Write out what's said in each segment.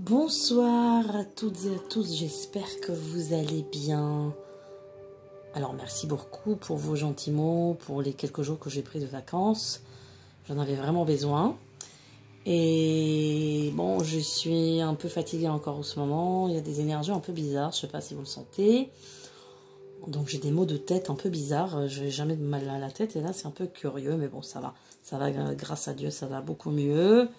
Bonsoir à toutes et à tous, j'espère que vous allez bien. Alors merci beaucoup pour vos gentils mots, pour les quelques jours que j'ai pris de vacances. J'en avais vraiment besoin. Et bon, je suis un peu fatiguée encore en ce moment. Il y a des énergies un peu bizarres, je ne sais pas si vous le sentez. Donc j'ai des maux de tête un peu bizarres. Je n'ai jamais de mal à la tête et là c'est un peu curieux, mais bon ça va. Ça va, grâce à Dieu, ça va beaucoup mieux.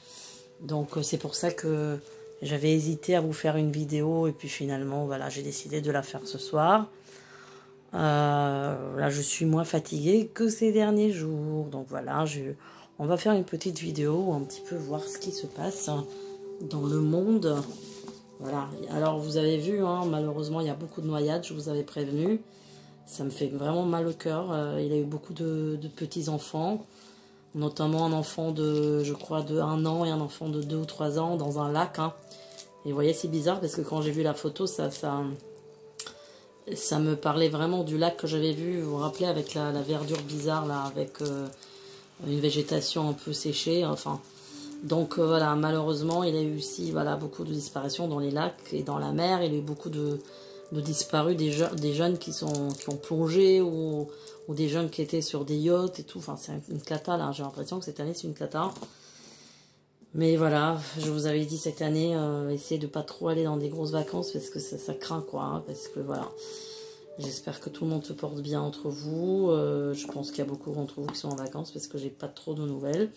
Donc c'est pour ça que j'avais hésité à vous faire une vidéo et puis finalement voilà, j'ai décidé de la faire ce soir. Là je suis moins fatiguée que ces derniers jours. Donc voilà, on va faire une petite vidéo, un petit peu voir ce qui se passe dans le monde. Voilà, alors vous avez vu, hein, malheureusement il y a beaucoup de noyades, je vous avais prévenu. Ça me fait vraiment mal au cœur. Il y a eu beaucoup de petits enfants. Notamment un enfant de, je crois, de 1 an et un enfant de 2 ou 3 ans dans un lac. Hein. Et vous voyez, c'est bizarre parce que quand j'ai vu la photo, ça me parlait vraiment du lac que j'avais vu. Vous vous rappelez, avec la verdure bizarre, là, avec une végétation un peu séchée. Enfin, donc voilà, malheureusement, il y a eu aussi voilà, beaucoup de disparitions dans les lacs et dans la mer. Il y a eu beaucoup de disparus, des jeunes qui ont plongé ou des jeunes qui étaient sur des yachts et tout. Enfin, c'est une cata, là. J'ai l'impression que cette année, c'est une cata. Mais voilà, je vous avais dit cette année, essayez de pas trop aller dans des grosses vacances parce que ça craint, quoi. Hein, parce que voilà, j'espère que tout le monde se porte bien entre vous. Je pense qu'il y a beaucoup d'entre vous qui sont en vacances parce que j'ai pas trop de nouvelles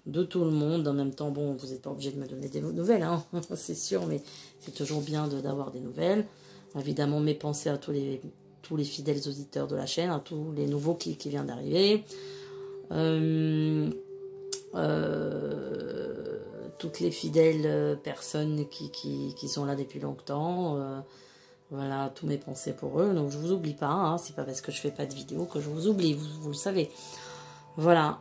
de tout le monde. En même temps, bon, vous n'êtes pas obligé de me donner des nouvelles, hein, c'est sûr, mais c'est toujours bien d'avoir des nouvelles. Évidemment, mes pensées à tous les fidèles auditeurs de la chaîne, à tous les nouveaux qui viennent d'arriver. Toutes les fidèles personnes qui sont là depuis longtemps. Voilà, tous mes pensées pour eux. Donc, je vous oublie pas. Hein, c'est pas parce que je fais pas de vidéo que je vous oublie, vous le savez. Voilà.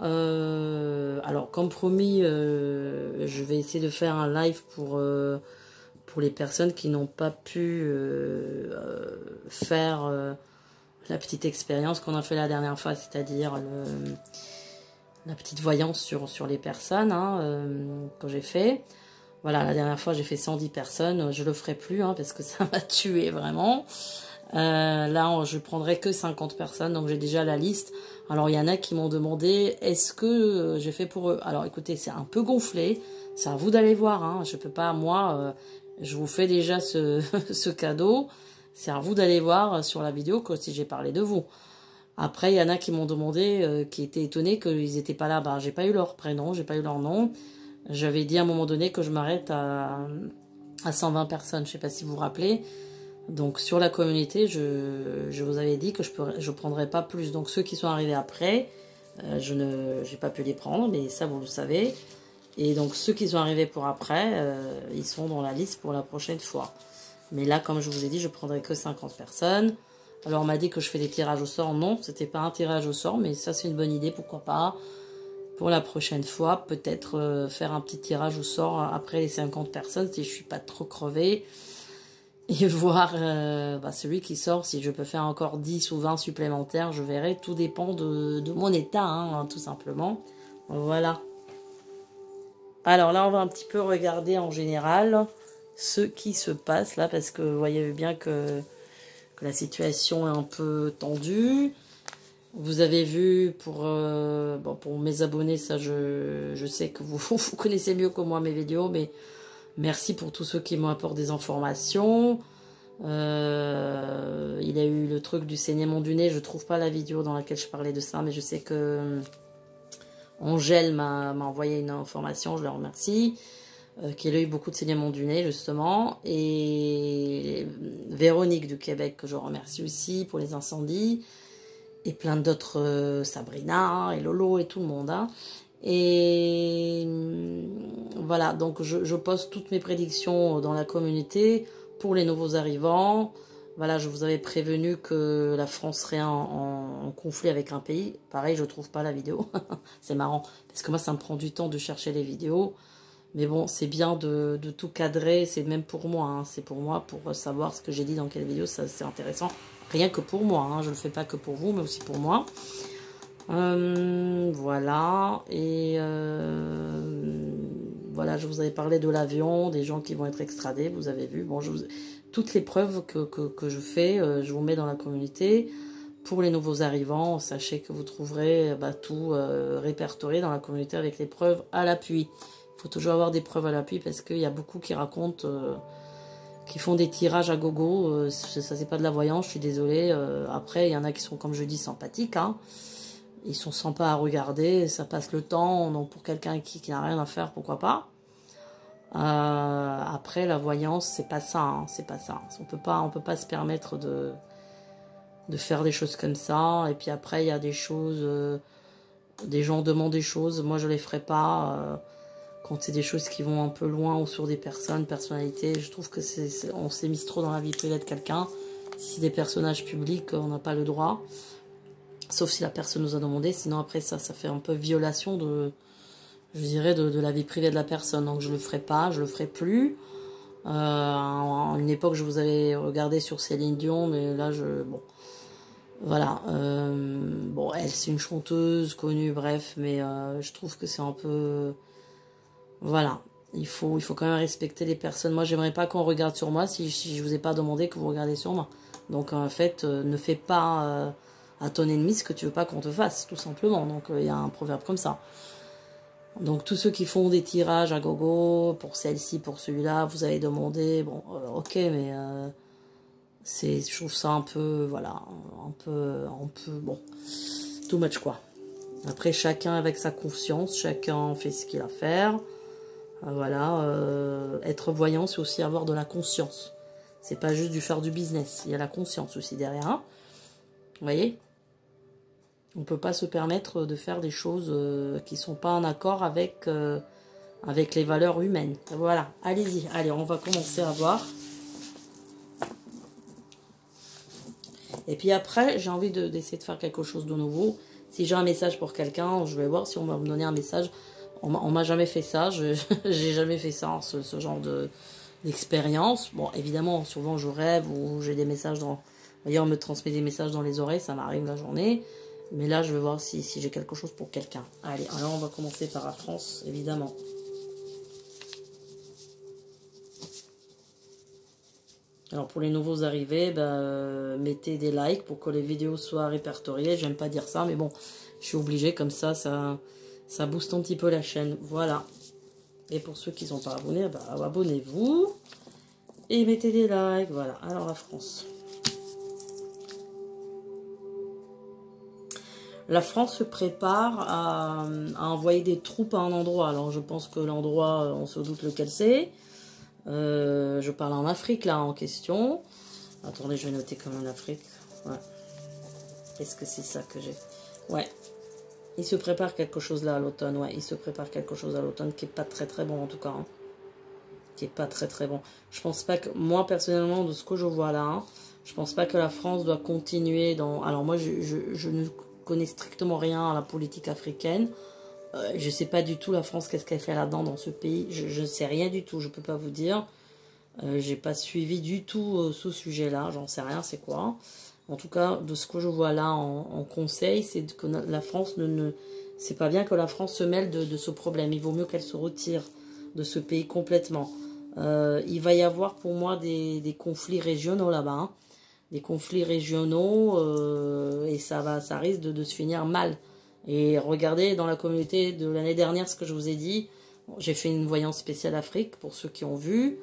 Alors, comme promis, je vais essayer de faire un live pour les personnes qui n'ont pas pu faire la petite expérience qu'on a fait la dernière fois, c'est-à-dire la petite voyance sur les personnes que j'ai fait. Voilà, la dernière fois j'ai fait 110 personnes, je le ferai plus parce que ça m'a tué vraiment. Là je prendrai que 50 personnes, donc j'ai déjà la liste. Alors il y en a qui m'ont demandé est-ce que j'ai fait pour eux. Alors écoutez, c'est un peu gonflé, c'est à vous d'aller voir. Je peux pas, moi, je vous fais déjà ce cadeau. C'est à vous d'aller voir sur la vidéo que si j'ai parlé de vous. Après, il y en a qui m'ont demandé, qui étaient étonnés qu'ils n'étaient pas là. Bah, j'ai pas eu leur prénom, j'ai pas eu leur nom. J'avais dit à un moment donné que je m'arrête à 120 personnes. Je sais pas si vous vous rappelez. Donc, sur la communauté, je vous avais dit que je prendrais pas plus. Donc, ceux qui sont arrivés après, j'ai pas pu les prendre, mais ça, vous le savez. Et donc, ceux qui sont arrivés pour après, ils sont dans la liste pour la prochaine fois. Mais là, comme je vous ai dit, je prendrai que 50 personnes. Alors, on m'a dit que je fais des tirages au sort. Non, c'était pas un tirage au sort, mais ça, c'est une bonne idée. Pourquoi pas, pour la prochaine fois, peut-être faire un petit tirage au sort après les 50 personnes, si je suis pas trop crevée. Et voir celui qui sort, si je peux faire encore 10 ou 20 supplémentaires, je verrai. Tout dépend de mon état, tout simplement. Voilà. Alors là, on va un petit peu regarder en général ce qui se passe là, parce que vous voyez bien que la situation est un peu tendue. Vous avez vu, pour mes abonnés, ça je sais que vous connaissez mieux que moi mes vidéos, mais merci pour tous ceux qui m'apportent des informations. Il y a eu le truc du saignement du nez, je trouve pas la vidéo dans laquelle je parlais de ça, mais je sais que Angèle m'a envoyé une information, je la remercie. Qu'il a eu beaucoup de saignements du nez justement, et Véronique du Québec que je remercie aussi pour les incendies, et plein d'autres, Sabrina et Lolo et tout le monde. Et voilà, donc je poste toutes mes prédictions dans la communauté pour les nouveaux arrivants. Voilà, je vous avais prévenu que la France serait en conflit avec un pays. Pareil, je trouve pas la vidéo. C'est marrant, parce que moi ça me prend du temps de chercher les vidéos. Mais bon, c'est bien de tout cadrer, c'est même pour moi, c'est pour moi, pour savoir ce que j'ai dit dans quelle vidéo, ça c'est intéressant. Rien que pour moi, je ne le fais pas que pour vous, mais aussi pour moi. Voilà, et voilà, je vous avais parlé de l'avion, des gens qui vont être extradés, vous avez vu. Bon, toutes les preuves que je fais, je vous mets dans la communauté. Pour les nouveaux arrivants, sachez que vous trouverez tout répertorié dans la communauté avec les preuves à l'appui. Il faut toujours avoir des preuves à l'appui parce qu'il y a beaucoup qui racontent, qui font des tirages à gogo. Ça, c'est pas de la voyance, je suis désolée. Après, il y en a qui sont, comme je dis, sympathiques. Hein. Ils sont sympas à regarder, ça passe le temps. Donc pour quelqu'un qui n'a rien à faire, pourquoi pas. Après, la voyance, c'est pas ça. Hein, c'est pas ça. On peut pas se permettre de faire des choses comme ça. Et puis après, il y a des choses... des gens demandent des choses. Moi, je les ferai pas. Quand c'est des choses qui vont un peu loin ou sur des personnalités, je trouve que on s'émise trop dans la vie privée de quelqu'un. Si c'est des personnages publics, on n'a pas le droit. Sauf si la personne nous a demandé. Sinon, après ça fait un peu violation je dirais, de la vie privée de la personne. Donc, je le ferai pas, je le ferai plus. À une époque, je vous avais regardé sur Céline Dion, mais là, bon. Voilà. Bon, elle, c'est une chanteuse connue, bref, mais je trouve que c'est un peu... Voilà, il faut quand même respecter les personnes. Moi, j'aimerais pas qu'on regarde sur moi si je vous ai pas demandé que vous regardez sur moi. Donc, en fait, ne fais pas à ton ennemi ce que tu veux pas qu'on te fasse, tout simplement. Donc, il y a un proverbe comme ça. Donc, tous ceux qui font des tirages à gogo, pour celle-ci, pour celui-là, vous avez demandé, bon, ok, mais je trouve ça un peu, voilà, un peu, bon, too much, quoi. Après, chacun avec sa conscience, chacun fait ce qu'il a à faire. Voilà, être voyant, c'est aussi avoir de la conscience. C'est pas juste du faire du business. Il y a la conscience aussi derrière. Hein. Vous voyez? On peut pas se permettre de faire des choses qui sont pas en accord avec les valeurs humaines. Voilà, allez-y. Allez, on va commencer à voir. Et puis après, j'ai envie d'essayer de faire quelque chose de nouveau. Si j'ai un message pour quelqu'un, je vais voir si on va me donner un message. On m'a jamais fait ça, j'ai jamais fait ça, ce genre d'expérience. Bon, évidemment, souvent je rêve ou j'ai des messages D'ailleurs, on me transmet des messages dans les oreilles, ça m'arrive la journée. Mais là, je vais voir si j'ai quelque chose pour quelqu'un. Allez, alors on va commencer par la France, évidemment. Alors pour les nouveaux arrivés, mettez des likes pour que les vidéos soient répertoriées. J'aime pas dire ça, mais bon, je suis obligée, comme ça booste un petit peu la chaîne. Voilà. Et pour ceux qui ne sont pas abonnés, abonnez-vous. Et mettez des likes. Voilà. Alors la France. La France se prépare à envoyer des troupes à un endroit. Alors je pense que l'endroit, on se doute lequel c'est. Je parle en Afrique là en question. Attendez, je vais noter comme en Afrique. Ouais. Est-ce que c'est ça que j'ai? Ouais. Il se prépare quelque chose là à l'automne. Ouais, il se prépare quelque chose à l'automne qui est pas très très bon en tout cas. Hein. Qui est pas très très bon. Je pense pas que, moi personnellement, de ce que je vois là, hein, je pense pas que la France doit continuer dans... Alors moi, je ne connais strictement rien à la politique africaine. Je sais pas du tout la France, qu'est-ce qu'elle fait là-dedans dans ce pays. Je ne sais rien du tout, je peux pas vous dire. J'ai pas suivi du tout ce sujet-là, j'en sais rien, c'est quoi. En tout cas, de ce que je vois là en conseil, c'est que la France c'est pas bien que la France se mêle de ce problème. Il vaut mieux qu'elle se retire de ce pays complètement. Il va y avoir pour moi des conflits régionaux là-bas. Hein. Des conflits régionaux et ça risque de se finir mal. Et regardez dans la communauté de l'année dernière ce que je vous ai dit. J'ai fait une voyance spéciale Afrique pour ceux qui ont vu.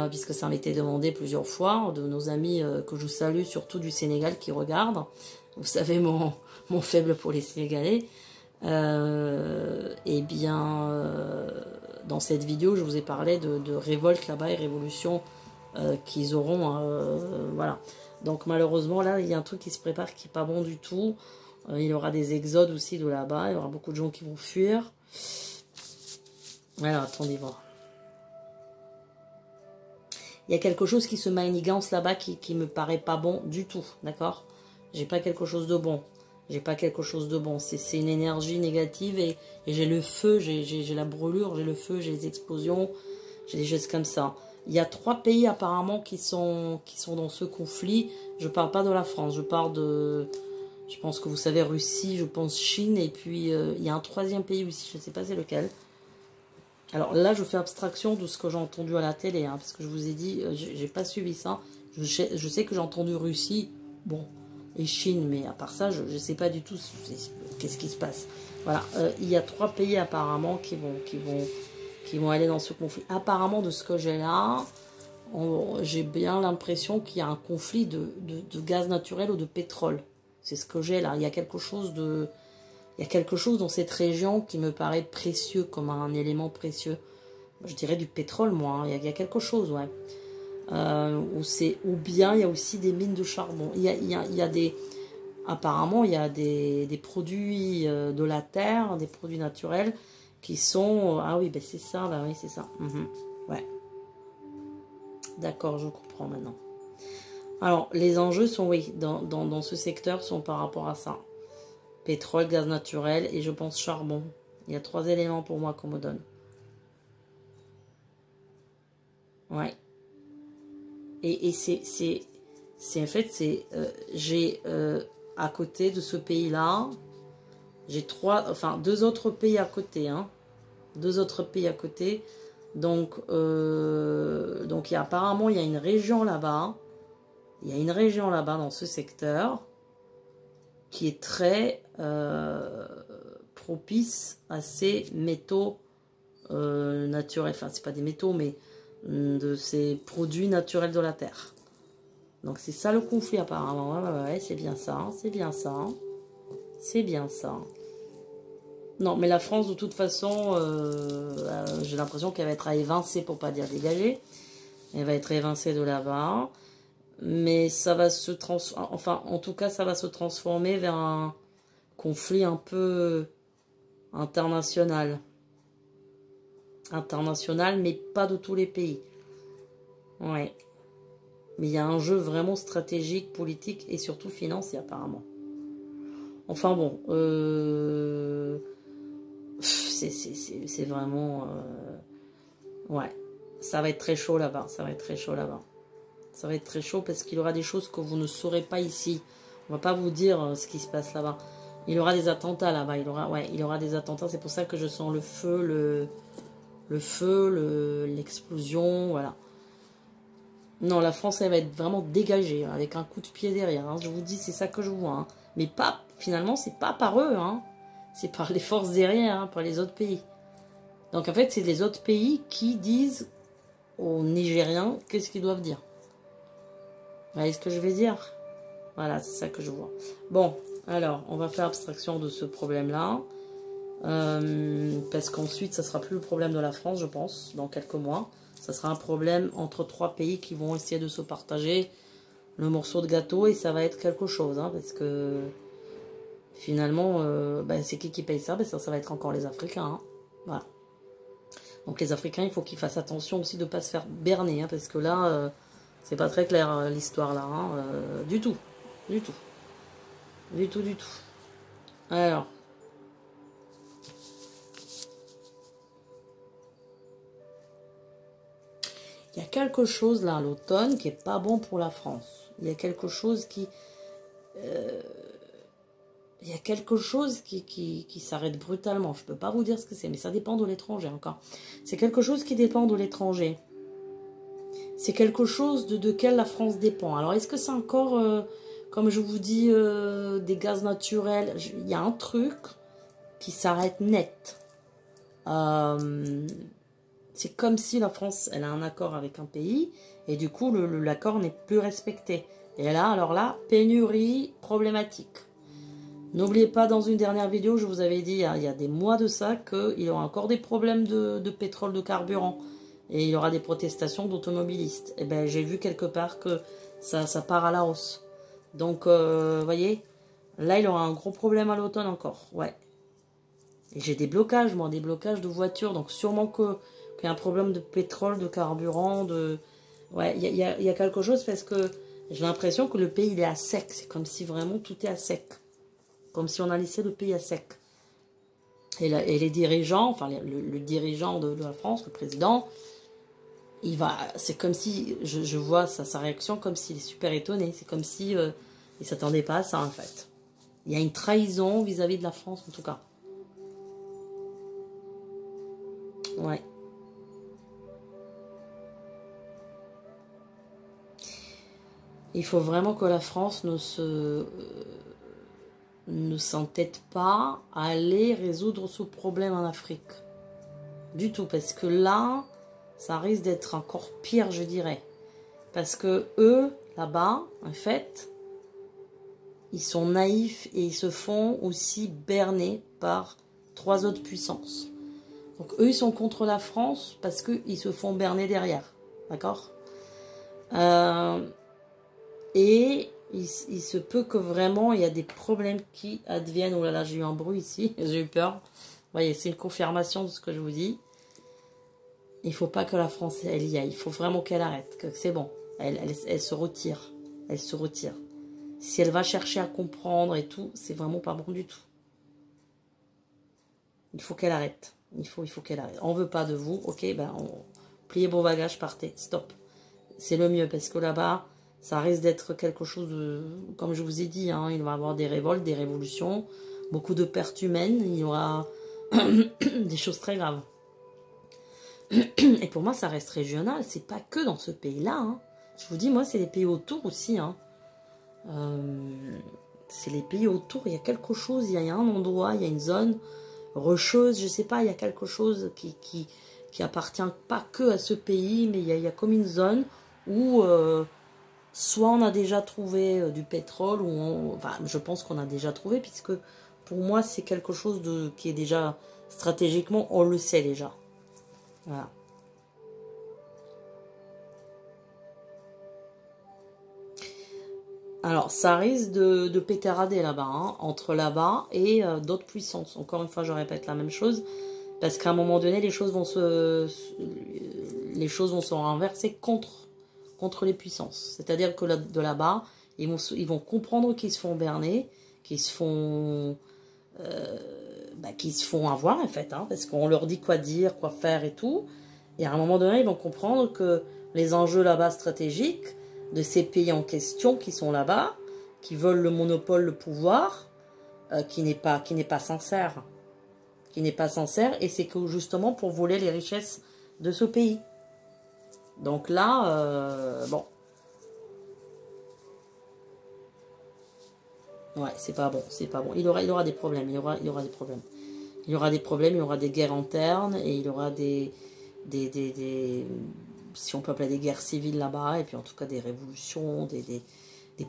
Puisque ça m'était demandé plusieurs fois de nos amis que je salue, surtout du Sénégal qui regardent. Vous savez mon faible pour les Sénégalais. Eh bien, dans cette vidéo, je vous ai parlé de révolte là-bas et révolution qu'ils auront. Voilà. Donc malheureusement, là, il y a un truc qui se prépare qui n'est pas bon du tout. Il y aura des exodes aussi de là-bas. Il y aura beaucoup de gens qui vont fuir. Alors, attendez voir. Il y a quelque chose qui se manigance là-bas qui me paraît pas bon du tout, d'accord? J'ai pas quelque chose de bon. J'ai pas quelque chose de bon. C'est une énergie négative et j'ai le feu, j'ai la brûlure, j'ai le feu, j'ai les explosions, j'ai des choses comme ça. Il y a 3 pays apparemment qui sont dans ce conflit. Je parle pas de la France, je parle de... Je pense que vous savez, Russie, je pense Chine, et puis il y a un 3e pays aussi, je ne sais pas c'est lequel. Alors là, je fais abstraction de ce que j'ai entendu à la télé, hein, parce que je vous ai dit, j'ai pas suivi ça. Je sais que j'ai entendu Russie, bon, et Chine, mais à part ça, je ne sais pas du tout qu'est-ce qui se passe. Voilà, il y a 3 pays apparemment qui vont aller dans ce conflit. Apparemment, de ce que j'ai là, j'ai bien l'impression qu'il y a un conflit de gaz naturel ou de pétrole. C'est ce que j'ai là. Il y a quelque chose dans cette région qui me paraît précieux, comme un élément précieux. Je dirais du pétrole, moi. Hein. Il y a quelque chose, ouais. Ou bien il y a aussi des mines de charbon. Apparemment, il y a des produits de la terre, des produits naturels qui sont... ah oui, ben c'est ça, ben oui, c'est ça. Ouais. D'accord, je comprends maintenant. Alors, les enjeux sont, oui, dans ce secteur, sont par rapport à ça. Pétrole, gaz naturel et je pense charbon. Il y a 3 éléments pour moi qu'on me donne. Ouais. Et c'est en fait, j'ai à côté de ce pays-là, j'ai 2 autres pays à côté, hein. 2 autres pays à côté. Donc apparemment, il y a une région là-bas. Il y a une région là-bas dans ce secteur qui est très propice à ces métaux naturels. Enfin, c'est pas des métaux, mais de ces produits naturels de la terre. Donc c'est ça le conflit apparemment. Ouais, c'est bien ça, c'est bien ça. C'est bien ça. Non, mais la France, de toute façon, j'ai l'impression qu'elle va être évincée, pour pas dire dégagée. Elle va être évincée de là-bas. Mais ça va se transformer, enfin, en tout cas, ça va se transformer vers un conflit un peu international. International, mais pas de tous les pays. Ouais. Mais il y a un jeu vraiment stratégique, politique et surtout financier, apparemment. Enfin bon, c'est vraiment... ouais, ça va être très chaud là-bas, ça va être très chaud là-bas. Ça va être très chaud parce qu'il y aura des choses que vous ne saurez pas ici. On va pas vous dire ce qui se passe là-bas. Il y aura des attentats là-bas, il y aura des attentats. C'est pour ça que je sens le feu, l'explosion, voilà. Non, la France, elle va être vraiment dégagée, hein, avec un coup de pied derrière. Hein. Je vous dis, c'est ça que je vois. Hein. Mais pas, finalement, c'est pas par eux. Hein. C'est par les forces derrière, hein, par les autres pays. Donc, en fait, c'est les autres pays qui disent aux Nigériens qu'est-ce qu'ils doivent dire. Vous voyez ce que je vais dire? Voilà, c'est ça que je vois. Bon, alors, on va faire abstraction de ce problème-là. Parce qu'ensuite, ça sera plus le problème de la France, je pense, dans quelques mois. Ça sera un problème entre 3 pays qui vont essayer de se partager le morceau de gâteau et ça va être quelque chose. Hein, parce que finalement, c'est qui paye ça? Ça va être encore les Africains. Hein, voilà. Donc les Africains, il faut qu'ils fassent attention aussi de ne pas se faire berner. Hein, parce que là, c'est pas très clair l'histoire là. Hein, du tout. Du tout. Du tout, du tout. Alors... il y a quelque chose là à l'automne qui est pas bon pour la France. Il y a quelque chose qui... il y a quelque chose qui s'arrête brutalement. Je ne peux pas vous dire ce que c'est, mais ça dépend de l'étranger encore. C'est quelque chose qui dépend de l'étranger. C'est quelque chose de quel la France dépend. Alors, est-ce que c'est encore, comme je vous dis, des gaz naturels? Il y a un truc qui s'arrête net. C'est comme si la France, elle a un accord avec un pays, et du coup, l'accord n'est plus respecté. Et là, alors là, pénurie problématique. N'oubliez pas, dans une dernière vidéo, je vous avais dit, il y a des mois de ça, qu'il y aura encore des problèmes de pétrole, de carburant. Et il y aura des protestations d'automobilistes. Et bien, j'ai vu quelque part que ça part à la hausse. Donc, vous voyez, là, il y aura un gros problème à l'automne encore. Ouais. Et j'ai des blocages, moi, des blocages de voitures. Donc, sûrement qu'il y a un problème de pétrole, de carburant, de... ouais, il y a quelque chose parce que j'ai l'impression que le pays, il est à sec. C'est comme si vraiment tout est à sec. Comme si on a laissé le pays à sec. Et les dirigeants, enfin, le dirigeant de la France, le président... c'est comme si, je vois sa réaction comme s'il est super étonné. C'est comme si il ne s'attendait pas à ça, en fait. Il y a une trahison vis-à-vis de la France, en tout cas. Ouais. Il faut vraiment que la France ne s'entête pas à aller résoudre ce problème en Afrique. Du tout, parce que là, ça risque d'être encore pire, je dirais. Parce que eux, là-bas, en fait, ils sont naïfs et ils se font aussi berner par 3 autres puissances. Donc eux, ils sont contre la France parce qu'ils se font berner derrière. D'accord? Et il se peut que vraiment, il y a des problèmes qui adviennent. Oh là là, j'ai eu un bruit ici, j'ai eu peur. Vous voyez, c'est une confirmation de ce que je vous dis. Il ne faut pas que la France, elle y aille. Il faut vraiment qu'elle arrête, que c'est bon. Elle se retire. Elle se retire. Si elle va chercher à comprendre et tout, c'est vraiment pas bon du tout. Il faut qu'elle arrête. Il faut qu'elle arrête. On veut pas de vous. Ok, ben, pliez vos bagages, partez. Stop. C'est le mieux parce que là-bas, ça risque d'être quelque chose de... Comme je vous ai dit, hein, il va y avoir des révoltes, des révolutions, beaucoup de pertes humaines. Il y aura des choses très graves. Et pour moi, ça reste régional. C'est pas que dans ce pays-là. Hein. Je vous dis, moi, c'est les pays autour aussi. Hein. C'est les pays autour. Il y a quelque chose, il y a un endroit, il y a une zone rocheuse, je sais pas, il y a quelque chose qui appartient pas que à ce pays, mais il y a comme une zone où soit on a déjà trouvé du pétrole, ou enfin, je pense qu'on a déjà trouvé, puisque pour moi, c'est quelque chose qui est déjà stratégiquement, on le sait déjà. Voilà. Alors, ça risque de pétarader là-bas, hein, entre là-bas et d'autres puissances. Encore une fois, je répète la même chose, parce qu'à un moment donné, les choses vont se renverser contre les puissances. C'est-à-dire que de là-bas, ils vont comprendre qu'ils se font berner, qu'ils se font avoir, en fait, hein, parce qu'on leur dit quoi dire, quoi faire et tout. Et à un moment donné, ils vont comprendre que les enjeux là-bas stratégiques de ces pays en question qui sont là-bas, qui veulent le monopole, le pouvoir, qui n'est pas sincère. Qui n'est pas sincère, et c'est que justement pour voler les richesses de ce pays. Donc là, bon. Ouais, c'est pas bon, c'est pas bon. Il aura des problèmes, il y aura des problèmes. Il y aura des problèmes, il y aura des guerres internes, et il y aura des si on peut appeler des guerres civiles là-bas, et puis en tout cas des révolutions, des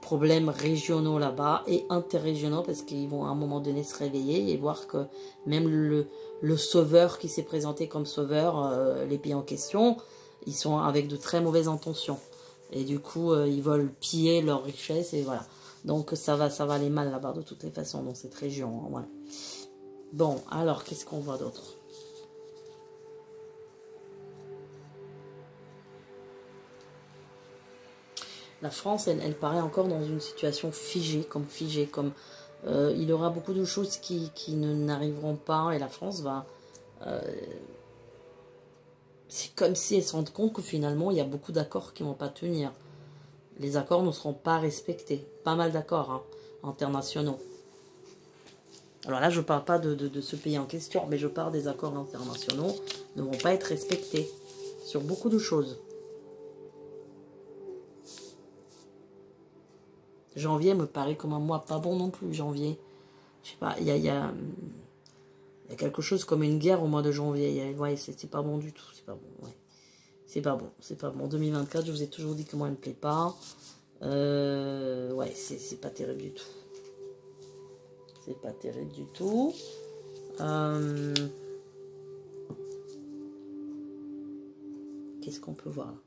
problèmes régionaux là-bas, et interrégionaux, parce qu'ils vont à un moment donné se réveiller et voir que même le sauveur qui s'est présenté comme sauveur, les pays en question, ils sont avec de très mauvaises intentions. Et du coup, ils veulent piller leurs richesses, et voilà. Donc ça va aller mal là-bas de toutes les façons, dans cette région. Hein, voilà. Bon, alors, qu'est-ce qu'on voit d'autre ? La France, elle paraît encore dans une situation figée, comme il y aura beaucoup de choses qui n'arriveront pas, et la France va... c'est comme si elle se rend compte que finalement, il y a beaucoup d'accords qui ne vont pas tenir. Les accords ne seront pas respectés. Pas mal d'accords, hein, internationaux. Alors là, je ne parle pas de ce pays en question, mais je parle des accords internationaux ne vont pas être respectés sur beaucoup de choses. Janvier me paraît comme un mois pas bon non plus, janvier. Je sais pas, il y a quelque chose comme une guerre au mois de janvier. Ouais, c'est pas bon du tout, c'est pas bon, ouais. C'est pas bon, c'est pas bon. 2024, je vous ai toujours dit que moi, elle me plaît pas. Ouais, c'est pas terrible du tout. C'est pas terrible du tout. Qu'est-ce qu'on peut voir là?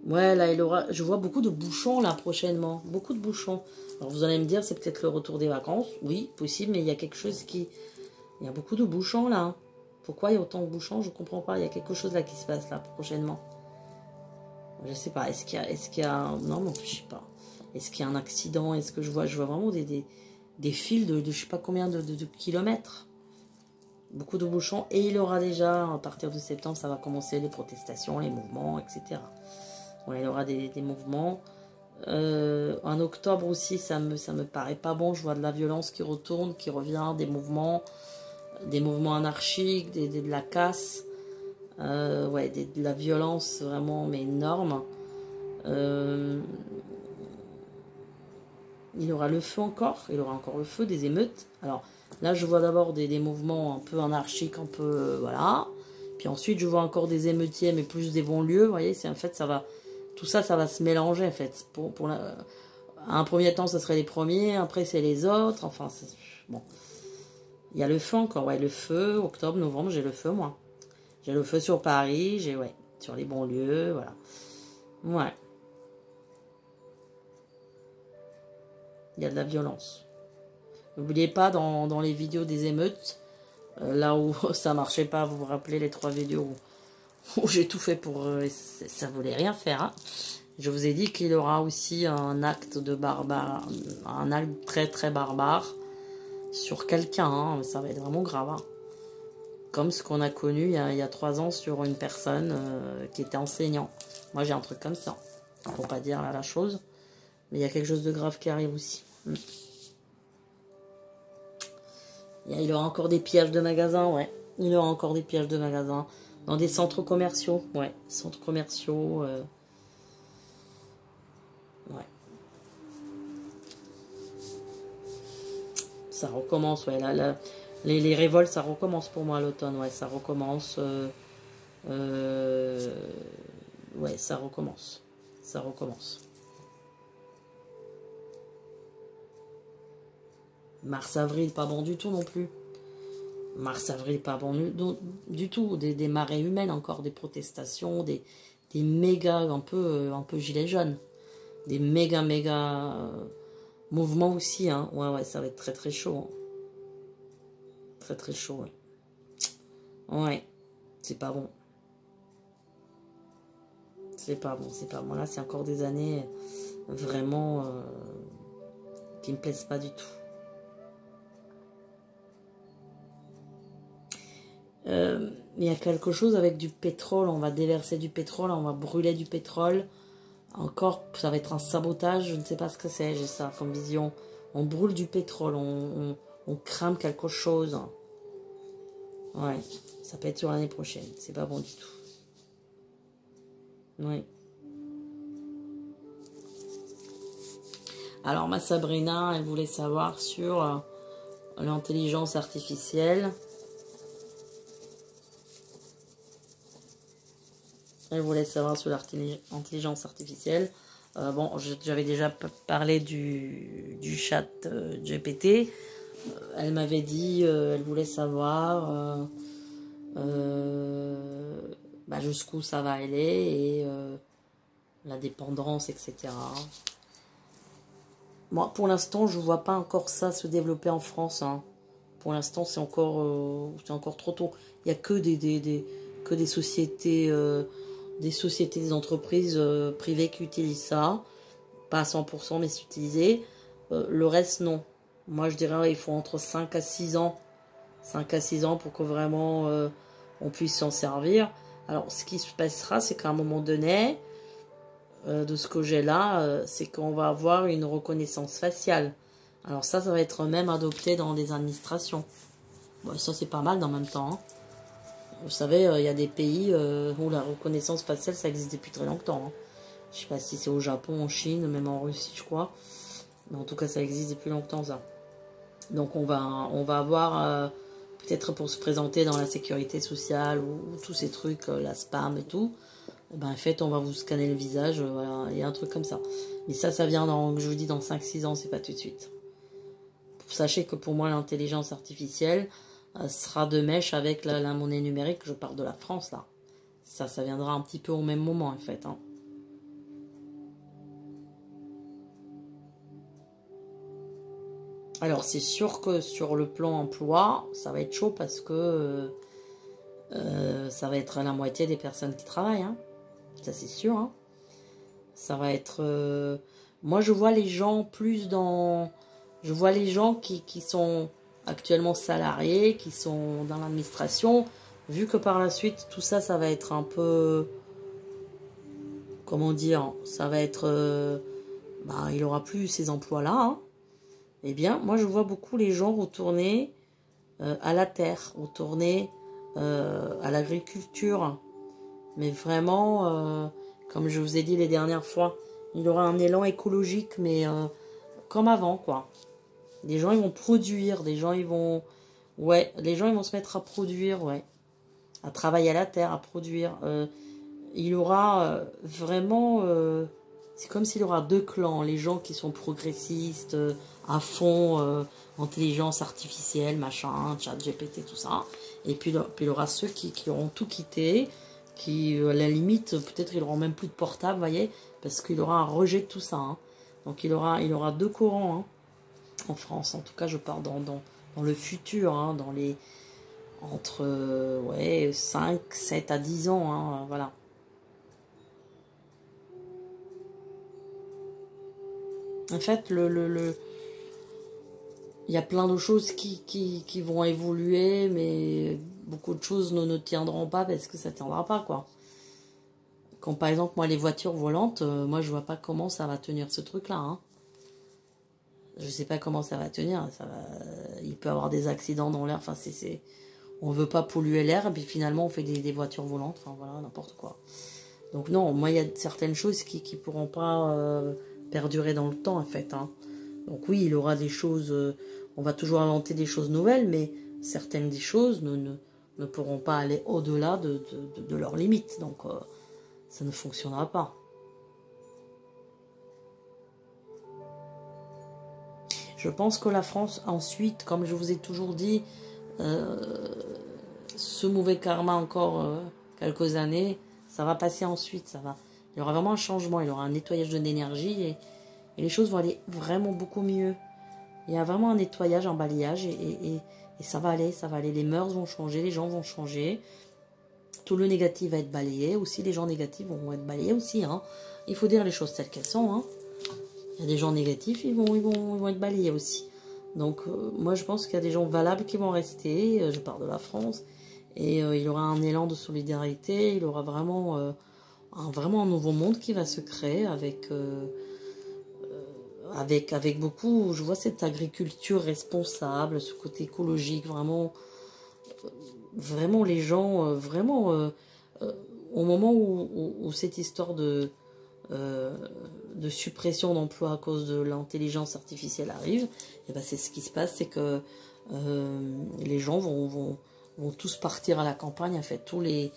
Ouais, là, je vois beaucoup de bouchons, là, prochainement. Beaucoup de bouchons. Alors, vous allez me dire, c'est peut-être le retour des vacances. Oui, possible, mais il y a quelque chose qui... Il y a beaucoup de bouchons, là. Pourquoi il y a autant de bouchons? Je comprends pas. Il y a quelque chose, là, qui se passe, là, prochainement. Je sais pas. Est-ce qu'il y a... Non, non, je sais pas. Est-ce qu'il y a un accident? Est-ce que je vois vraiment des fils de je sais pas combien de kilomètres? Beaucoup de bouchons. Et il y aura déjà, à partir de septembre, ça va commencer les protestations, les mouvements, etc. Ouais, il y aura des mouvements. En octobre aussi, ça me paraît pas bon. Je vois de la violence qui retourne, qui revient, des mouvements anarchiques, de la casse. Ouais, de la violence vraiment, mais énorme. Il aura le feu encore. Il aura encore le feu, des émeutes. Alors là, je vois d'abord des mouvements un peu anarchiques, un peu... voilà. Puis ensuite, je vois encore des émeutiers, mais plus des banlieues. Vous voyez, c'est en fait, ça va... Tout ça, ça va se mélanger, en fait. À un premier temps, ce serait les premiers. Après, c'est les autres. Enfin, bon. Il y a le feu encore. Ouais, le feu, octobre, novembre, j'ai le feu, moi. J'ai le feu sur Paris. J'ai, ouais, sur les banlieues, voilà. Ouais. Il y a de la violence. N'oubliez pas, dans les vidéos des émeutes, là où ça marchait pas, vous vous rappelez les 3 vidéos où j'ai tout fait pour... ça voulait rien faire, hein. Je vous ai dit qu'il y aura aussi un acte de barbare, un acte très très barbare sur quelqu'un, hein. Ça va être vraiment grave, hein. Comme ce qu'on a connu il y a 3 ans sur une personne qui était enseignant. Moi j'ai un truc comme ça. Faut pas dire là la chose, mais il y a quelque chose de grave qui arrive aussi. Il aura encore des pillages de magasins, ouais. Il aura encore des pillages de magasins dans des centres commerciaux, ouais. Centres commerciaux, ouais. Ça recommence, ouais. Là, les révoltes, ça recommence pour moi à l'automne, ouais. Ça recommence. Ouais, ça recommence. Ça recommence. Mars-avril, pas bon du tout non plus. Mars-avril, pas bon du tout. Des marées humaines encore, des protestations, des méga, un peu gilets jaunes. Des méga mouvements aussi, hein. Ouais, ça va être très très chaud, hein. Très très chaud, ouais. Ouais, c'est pas bon. C'est pas bon, c'est pas bon. Là, c'est encore des années vraiment qui me plaisent pas du tout. Il y a quelque chose avec du pétrole. On va déverser du pétrole, on va brûler du pétrole. Encore, ça va être un sabotage. Je ne sais pas ce que c'est, j'ai ça comme vision. On brûle du pétrole, on crame quelque chose. Ouais, ça peut être sur l'année prochaine. C'est pas bon du tout. Oui. Alors, ma Sabrina, elle voulait savoir sur l'intelligence artificielle. Elle voulait savoir sur l'intelligence artificielle. Bon, j'avais déjà parlé du chat GPT. Elle m'avait dit, elle voulait savoir jusqu'où ça va aller et la dépendance, etc. Moi, pour l'instant, je ne vois pas encore ça se développer en France, hein. Pour l'instant, c'est encore trop tôt. Il n'y a que des sociétés, des entreprises privées qui utilisent ça. Pas à 100%, mais c'est utilisé. Le reste, non. Moi, je dirais il faut entre 5 à 6 ans. 5 à 6 ans pour que vraiment on puisse s'en servir. Alors, ce qui se passera, c'est qu'à un moment donné, de ce que j'ai là, c'est qu'on va avoir une reconnaissance faciale. Alors ça va être même adopté dans des administrations. Bon, ça, c'est pas mal en même temps, hein. Vous savez, il y a des pays où la reconnaissance faciale, ça existe depuis très longtemps, hein. Je sais pas si c'est au Japon, en Chine, même en Russie, je crois. Mais en tout cas, ça existe depuis longtemps, ça. Donc, on va avoir, peut-être pour se présenter dans la sécurité sociale ou tous ces trucs, la spam et tout, ben, en fait, on va vous scanner le visage, voilà, il y a un truc comme ça. Mais ça vient je vous dis, dans 5-6 ans, c'est pas tout de suite. Sachez que pour moi, l'intelligence artificielle sera de mèche avec la monnaie numérique. Je parle de la France, là. Ça viendra un petit peu au même moment, en fait, hein. Alors, c'est sûr que sur le plan emploi, ça va être chaud parce que ça va être la moitié des personnes qui travaillent, hein. Ça, c'est sûr, hein. Ça va être... Moi, je vois les gens plus dans... Je vois les gens qui sont actuellement salariés, qui sont dans l'administration, vu que par la suite, tout ça, ça va être un peu... Comment dire? Ça va être... il n'aura plus ces emplois-là, hein. Eh bien, moi, je vois beaucoup les gens retourner à la terre, retourner à l'agriculture. Mais vraiment, Comme je vous ai dit les dernières fois, il y aura un élan écologique, mais comme avant, quoi. Les gens, ils vont produire, les gens, ils vont... Ouais, les gens, ils vont se mettre à produire, ouais. À travailler à la terre, à produire. Il y aura vraiment... c'est comme s'il y aura deux clans. Les gens qui sont progressistes, à fond, intelligence artificielle, machin, chat GPT, tout ça. Et puis il y aura ceux qui auront tout quitté, qui, à la limite, peut-être ils n'auront même plus de portable, vous voyez, parce qu'il y aura un rejet de tout ça. Hein. Donc il y aura deux courants hein, en France. En tout cas, je pars dans le futur, hein, dans les... entre ouais, 5, 7 à 10 ans, hein, voilà. En fait, il y a plein de choses qui vont évoluer, mais beaucoup de choses ne tiendront pas parce que ça ne tiendra pas, quoi. Quand par exemple, moi, les voitures volantes, moi, je vois pas comment ça va tenir ce truc-là. Hein. Je sais pas comment ça va tenir. Il peut y avoir des accidents dans l'air. Enfin, on veut pas polluer l'air, et puis finalement, on fait des voitures volantes. Enfin, voilà, n'importe quoi. Donc non, moi, il y a certaines choses qui pourront pas perdurer dans le temps, en fait. Hein. Donc oui, il y aura des choses... on va toujours inventer des choses nouvelles, mais certaines des choses ne pourront pas aller au-delà de leurs limites. Donc ça ne fonctionnera pas. Je pense que la France, ensuite, comme je vous ai toujours dit, ce mauvais karma encore quelques années, ça va passer ensuite. Il y aura vraiment un changement, il y aura un nettoyage de l'énergie et les choses vont aller vraiment beaucoup mieux. Il y a vraiment un nettoyage, un balayage et ça va aller, ça va aller. Les mœurs vont changer, les gens vont changer. Tout le négatif va être balayé. Aussi, les gens négatifs vont être balayés aussi. Hein. Il faut dire les choses telles qu'elles sont. Hein. Il y a des gens négatifs, ils vont être balayés aussi. Donc, moi, je pense qu'il y a des gens valables qui vont rester. Je parle de la France. Et il y aura un élan de solidarité. Il y aura vraiment, un nouveau monde qui va se créer avec beaucoup, je vois cette agriculture responsable, ce côté écologique, vraiment les gens, au moment où cette histoire de suppression d'emplois à cause de l'intelligence artificielle arrive, et ben c'est ce qui se passe, c'est que les gens vont tous partir à la campagne, en fait, tous les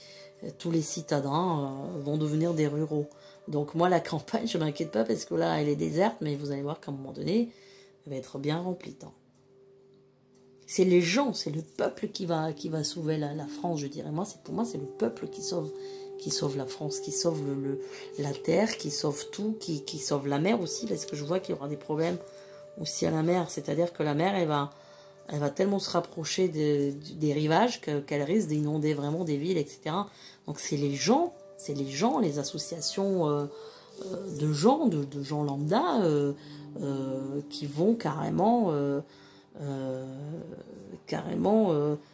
citadins vont devenir des ruraux. Donc moi, la campagne, je ne m'inquiète pas parce que là, elle est déserte, mais vous allez voir qu'à un moment donné, elle va être bien remplie. Hein. C'est les gens, c'est le peuple qui va sauver la France, je dirais. Pour moi, c'est le peuple qui sauve la France, qui sauve la terre, qui sauve tout, qui sauve la mer aussi, parce que je vois qu'il y aura des problèmes aussi à la mer. C'est-à-dire que la mer, elle va tellement se rapprocher des rivages qu'elle risque d'inonder vraiment des villes, etc. Donc c'est les gens, les associations de gens lambda qui vont carrément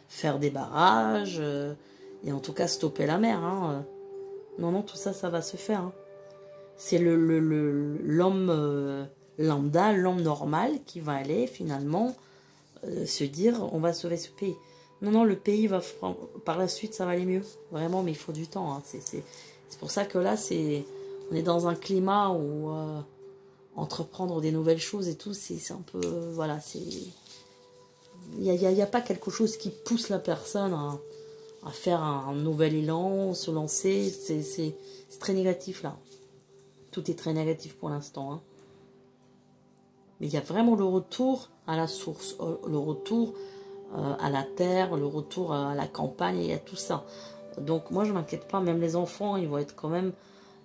faire des barrages et en tout cas stopper la mer. Hein. Non, tout ça, ça va se faire. Hein. C'est l'homme lambda, l'homme normal qui va aller finalement se dire on va sauver ce pays. Non, le pays va par la suite ça va aller mieux. Vraiment, mais il faut du temps. Hein. C'est pour ça que là, on est dans un climat où entreprendre des nouvelles choses et tout, c'est un peu... voilà, c'est... Il n'y a pas quelque chose qui pousse la personne à faire un nouvel élan, se lancer. C'est très négatif là. Tout est très négatif pour l'instant. Hein. Mais il y a vraiment le retour à la source, le retour à la terre, le retour à la campagne, il y a tout ça. Donc moi je ne m'inquiète pas, même les enfants, ils vont être quand même...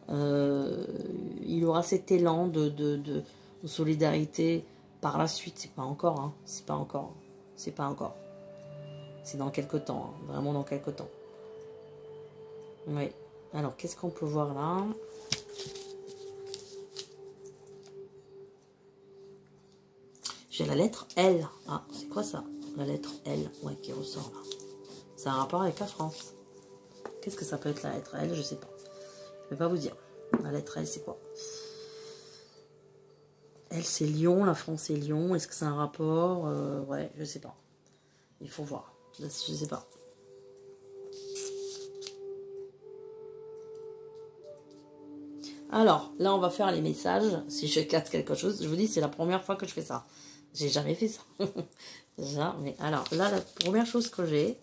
il y aura cet élan de solidarité par la suite. C'est pas encore, hein, c'est pas encore. C'est dans quelques temps, hein, vraiment dans quelques temps. Oui. Alors, qu'est-ce qu'on peut voir là? J'ai la lettre L. Ah, c'est quoi ça? La lettre L, ouais, qui ressort là. C'est un rapport avec la France. Qu'est-ce que ça peut être la lettre L? Je sais pas. Je vais pas vous dire. La lettre L, c'est quoi? L, c'est Lyon. La France, c'est Lyon. Est-ce que c'est un rapport? Ouais, je sais pas. Il faut voir. Je sais pas. Alors, là, on va faire les messages. Si je capte quelque chose, je vous dis, c'est la première fois que je fais ça. J'ai jamais fait ça. Déjà, mais alors, là, la première chose que j'ai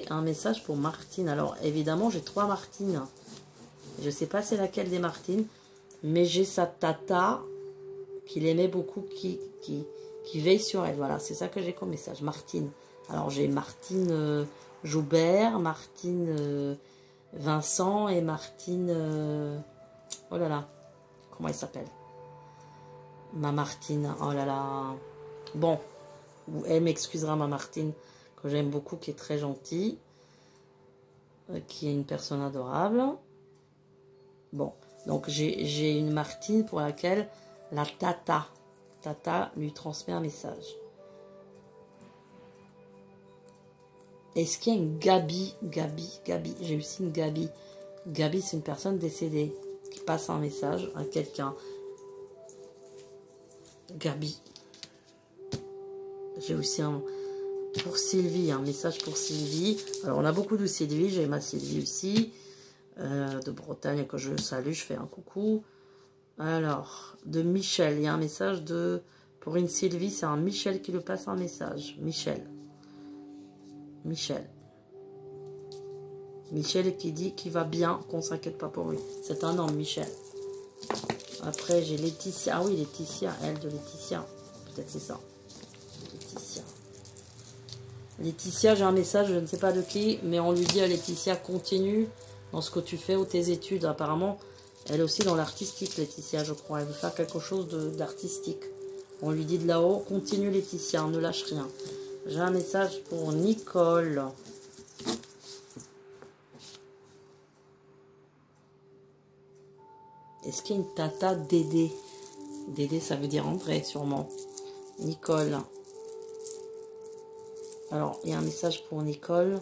un message pour Martine. Alors, évidemment, j'ai 3 Martines. Je sais pas c'est laquelle des Martines, mais j'ai sa tata qui l'aimait beaucoup, qui veille sur elle. Voilà, c'est ça que j'ai comme message. Martine. Alors, j'ai Martine Joubert, Martine Vincent et Martine... oh là là, comment elle s'appelle? Ma Martine, oh là là. Bon, elle m'excusera, ma Martine, que j'aime beaucoup, qui est très gentille, qui est une personne adorable. Bon, donc j'ai une Martine pour laquelle la tata lui transmet un message. Est-ce qu'il y a une Gabi? J'ai aussi une Gabi. Gabi, c'est une personne décédée qui passe un message à quelqu'un. Gabi. J'ai aussi pour Sylvie, un message pour Sylvie. Alors, on a beaucoup de Sylvie. J'ai ma Sylvie aussi, de Bretagne, que je salue. Je fais un coucou. Alors, de Michel. Il y a un message pour une Sylvie. C'est un Michel qui lui passe un message. Michel qui dit qu'il va bien, qu'on ne s'inquiète pas pour lui. C'est un homme, Michel. Après, j'ai Laetitia. Ah oui, Laetitia, elle de Laetitia. Peut-être c'est ça. Laetitia, j'ai un message, je ne sais pas de qui, mais on lui dit à Laetitia, continue dans ce que tu fais ou tes études. Apparemment, elle est aussi dans l'artistique, Laetitia, je crois. Elle veut faire quelque chose d'artistique. On lui dit de là-haut, continue Laetitia, ne lâche rien. J'ai un message pour Nicole. Est-ce qu'il y a une tata Dédé? Dédé, ça veut dire André, sûrement. Nicole. Alors, il y a un message pour Nicole.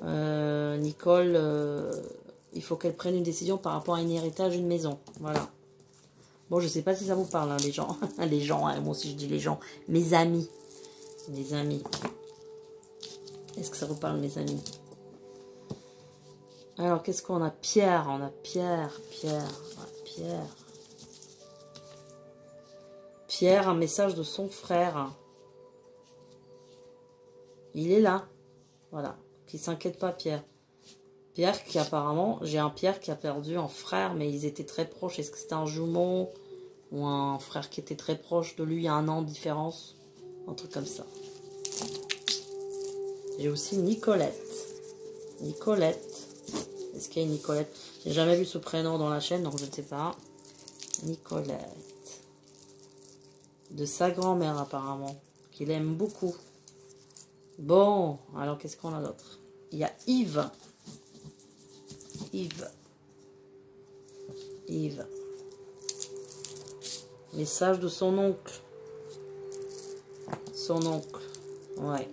Nicole, il faut qu'elle prenne une décision par rapport à un héritage, une maison. Voilà. Bon, je ne sais pas si ça vous parle, hein, les gens. Les gens, hein, moi aussi je dis les gens. Mes amis. Mes amis. Est-ce que ça vous parle, mes amis? Alors, qu'est-ce qu'on a? Pierre. On a Pierre. Pierre, un message de son frère. Il est là. Voilà. Qui s'inquiète pas, Pierre. Pierre qui apparemment... J'ai un Pierre qui a perdu un frère, mais ils étaient très proches. Est-ce que c'était un jumeau ou un frère qui était très proche de lui à 1 an de différence? Un truc comme ça. J'ai aussi Nicolette. Est-ce qu'il y a une Nicolette? J'ai jamais vu ce prénom dans la chaîne, donc je ne sais pas. Nicolette. De sa grand-mère, apparemment. Qu'il aime beaucoup. Bon, alors qu'est-ce qu'on a d'autre? Il y a Yves. Message de son oncle. Ouais.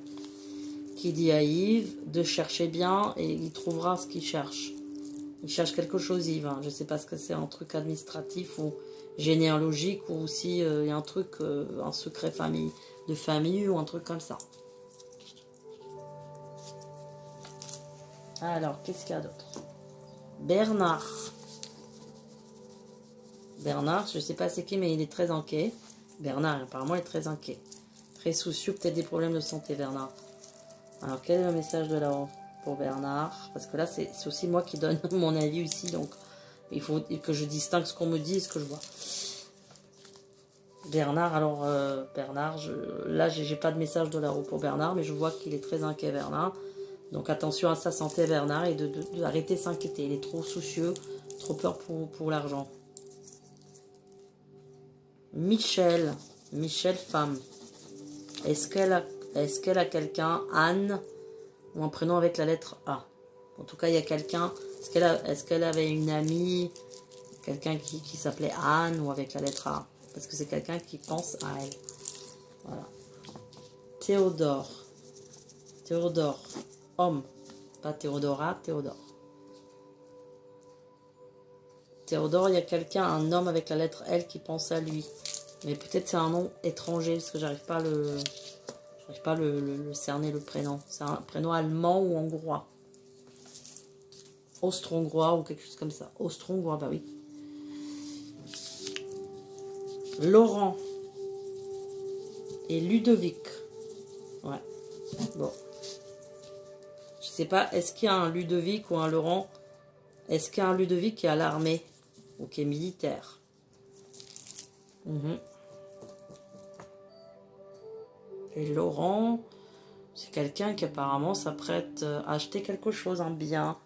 Qui dit à Yves de chercher bien et il trouvera ce qu'il cherche. Il cherche quelque chose, Yves. Hein. Je ne sais pas ce que c'est, un truc administratif ou généalogique ou si il y a un truc, un secret de famille ou un truc comme ça. Alors, qu'est-ce qu'il y a d'autre? Bernard, je ne sais pas c'est qui, mais il est très inquiet. Bernard, apparemment, est très inquiet. Très soucieux, peut-être des problèmes de santé, Bernard. Alors, quel est le message de là-haut pour Bernard? Parce que là, c'est aussi moi qui donne mon avis aussi, donc il faut que je distingue ce qu'on me dit et ce que je vois. Bernard, alors, Bernard, là, j'ai pas de message de là-haut pour Bernard, mais je vois qu'il est très inquiet, Bernard. Donc attention à sa santé, Bernard, et d'arrêter de s'inquiéter. Il est trop soucieux, trop peur pour l'argent. Michel, femme. Est-ce qu'elle a quelqu'un, Anne, ou un prénom avec la lettre A? En tout cas, il y a quelqu'un. Est-ce qu'elle avait une amie, quelqu'un qui s'appelait Anne, ou avec la lettre A? Parce que c'est quelqu'un qui pense à elle. Voilà. Théodore. Homme, pas Théodora, Théodore. Théodore, il y a quelqu'un, un homme avec la lettre L qui pense à lui. Mais peut-être c'est un nom étranger, parce que j'arrive pas à le cerner, le prénom. C'est un prénom allemand ou hongrois. austro-hongrois ou quelque chose comme ça. Austro-hongrois, bah oui. Laurent et Ludovic. Ouais. Bon. Je sais pas, est-ce qu'il y a un Ludovic ou un Laurent? Est-ce qu'il y a un Ludovic qui est à l'armée ou qui est militaire? Et Laurent, c'est quelqu'un qui apparemment s'apprête à acheter quelque chose, un bien,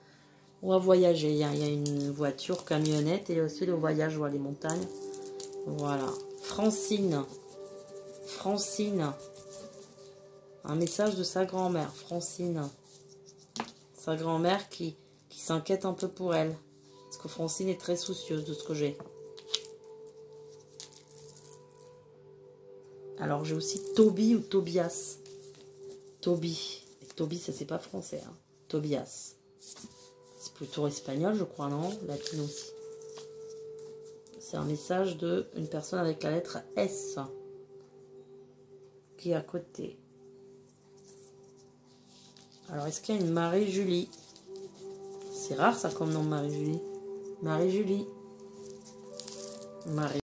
ou à voyager. Il y a une voiture, camionnette, et aussi le voyage, je vois les montagnes. Voilà. Francine. Francine. Un message de sa grand-mère. Francine. Sa grand-mère qui s'inquiète un peu pour elle. Parce que Francine est très soucieuse de ce que j'ai. Alors j'ai aussi Toby ou Tobias. Toby. Et Toby, ça c'est pas français. Hein. Tobias. C'est plutôt espagnol, je crois, non? Latin aussi. C'est un message de une personne avec la lettre S. Qui est à côté. Alors, est-ce qu'il y a une Marie-Julie? C'est rare ça comme nom, Marie-Julie. Marie-Julie. Marie.